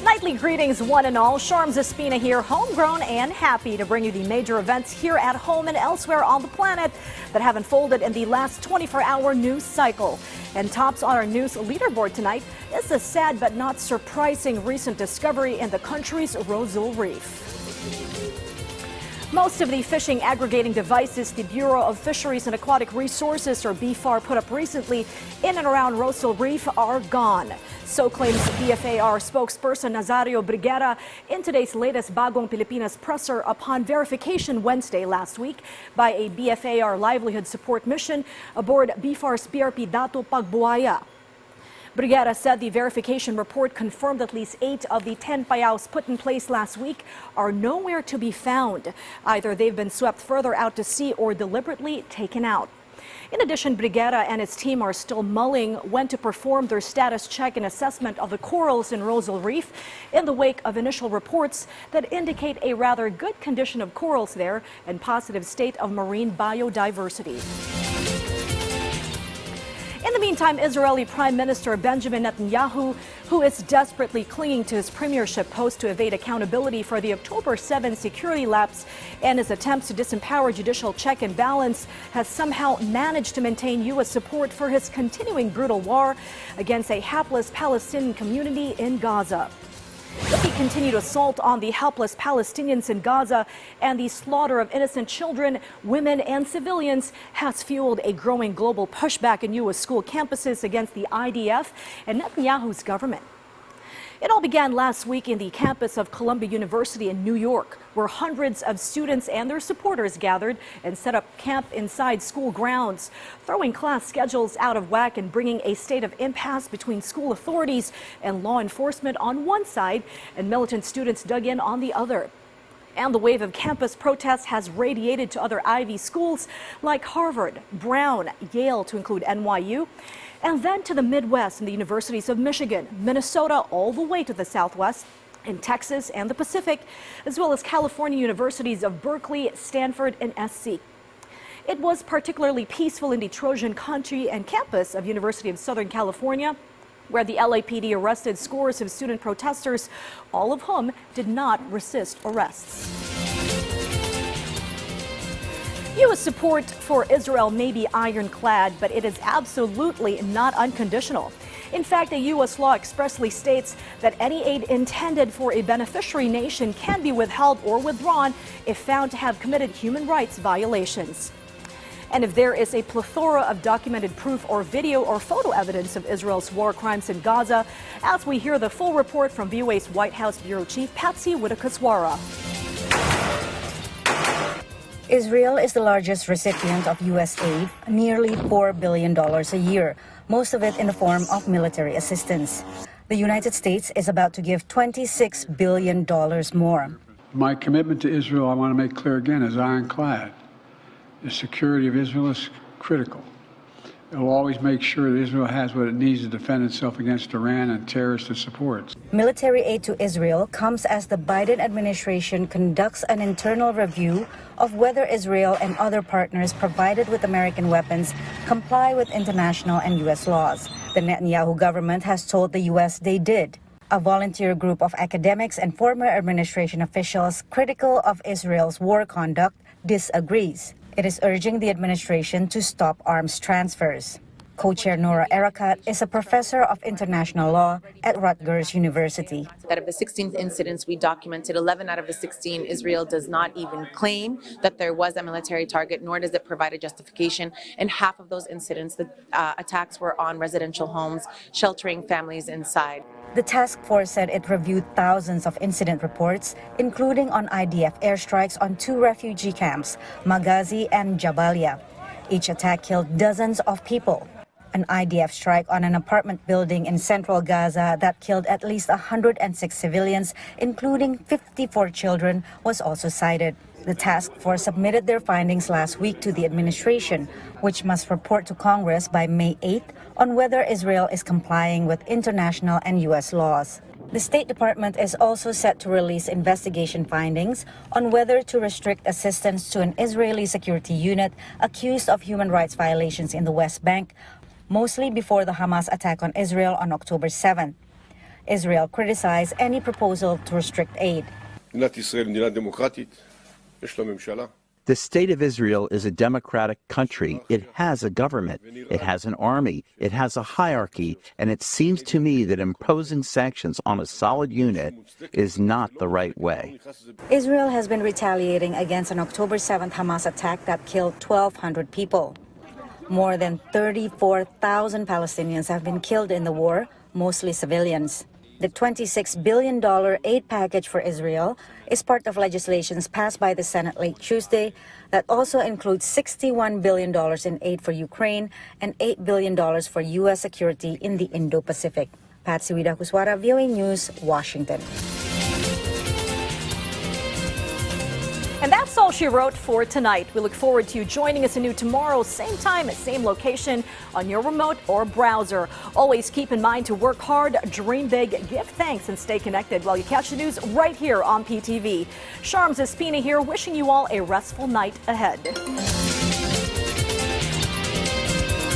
Nightly greetings, one and all. Sharms Espina here, homegrown and happy to bring you the major events here at home and elsewhere on the planet that have unfolded in the last 24-hour news cycle. And tops on our news leaderboard tonight is the sad but not surprising recent discovery in the country's Rozul Reef. Most of the fishing aggregating devices the Bureau of Fisheries and Aquatic Resources, or BFAR, put up recently in and around Rozul Reef are gone. So claims BFAR spokesperson Nazario Briguera in today's latest Bagong Pilipinas presser upon verification Wednesday last week by a BFAR livelihood support mission aboard BFAR's PRP Dato Pagbuaya. Briguera said the verification report confirmed at least 8 of the 10 payaos put in place last week are nowhere to be found. Either they've been swept further out to sea or deliberately taken out. In addition, Briguera and his team are still mulling when to perform their status check and assessment of the corals in Rozul Reef in the wake of initial reports that indicate a rather good condition of corals there and positive state of marine biodiversity. In the meantime, Israeli Prime Minister Benjamin Netanyahu, who is desperately clinging to his premiership post to evade accountability for the October 7 security lapse and his attempts to disempower judicial check and balance, has somehow managed to maintain U.S. support for his continuing brutal war against a hapless Palestinian community in Gaza. The continued assault on the helpless Palestinians in Gaza and the slaughter of innocent children, women, and civilians has fueled a growing global pushback in U.S. school campuses against the IDF and Netanyahu's government. It all began last week in the campus of Columbia University in New York, where hundreds of students and their supporters gathered and set up camp inside school grounds, throwing class schedules out of whack and bringing a state of impasse between school authorities and law enforcement on one side and militant students dug in on the other. And the wave of campus protests has radiated to other Ivy schools like Harvard, Brown, Yale, to include NYU, and then to the Midwest and the universities of Michigan, Minnesota, all the way to the Southwest, in Texas and the Pacific, as well as California universities of Berkeley, Stanford, and SC. It was particularly peaceful in the Trojan country and campus of University of Southern California, where the LAPD arrested scores of student protesters, all of whom did not resist arrests. U.S. support for Israel may be ironclad, but it is absolutely not unconditional. In fact, a U.S. law expressly states that any aid intended for a beneficiary nation can be withheld or withdrawn if found to have committed human rights violations. And if there is a plethora of documented proof or video or photo evidence of Israel's war crimes in Gaza, as we hear the full report from VOA's White House Bureau Chief Patsy Widakuswara. Israel is the largest recipient of U.S. aid, nearly $4 billion a year, most of it in the form of military assistance. The United States is about to give $26 billion more. My commitment to Israel, I want to make clear again, is ironclad. The security of Israel is critical. It will always make sure that Israel has what it needs to defend itself against Iran and terrorists it supports. Military aid to Israel comes as the Biden administration conducts an internal review of whether Israel and other partners provided with American weapons comply with international and U.S. laws. The Netanyahu government has told the U.S. they did. A volunteer group of academics and former administration officials critical of Israel's war conduct disagrees. It is urging the administration to stop arms transfers. Co-chair Nora Erakat is a professor of international law at Rutgers University. Out of the 16 incidents we documented, 11 out of the 16, Israel does not even claim that there was a military target, nor does it provide a justification. In half of those incidents, the attacks were on residential homes, sheltering families inside. The task force said it reviewed thousands of incident reports, including on IDF airstrikes on 2 refugee camps, Maghazi and Jabalia. Each attack killed dozens of people. An IDF strike on an apartment building in central Gaza that killed at least 106 civilians, including 54 children, was also cited. The task force submitted their findings last week to the administration, which must report to Congress by May 8th on whether Israel is complying with international and U.S. laws. The State Department is also set to release investigation findings on whether to restrict assistance to an Israeli security unit accused of human rights violations in the West Bank, mostly before the Hamas attack on Israel on October 7. Israel criticized any proposal to restrict aid. מדינת ישראל מדינה דמוקרטית, יש לה ממשלה. The state of Israel is a democratic country. It has a government. It has an army. It has a hierarchy. And it seems to me that imposing sanctions on a solid unit is not the right way. Israel has been retaliating against an October 7th Hamas attack that killed 1,200 people. More than 34,000 Palestinians have been killed in the war, mostly civilians. The $26 billion aid package for Israel is part of legislation passed by the Senate late Tuesday that also includes $61 billion in aid for Ukraine and $8 billion for U.S. security in the Indo-Pacific. Patsy Widakuswara, VOA News, Washington. And that's all she wrote for tonight. We look forward to you joining us anew tomorrow, same time, same location, on your remote or browser. Always keep in mind to work hard, dream big, give thanks, and stay connected while you catch the news right here on PTV. Sharms Espina here, wishing you all a restful night ahead.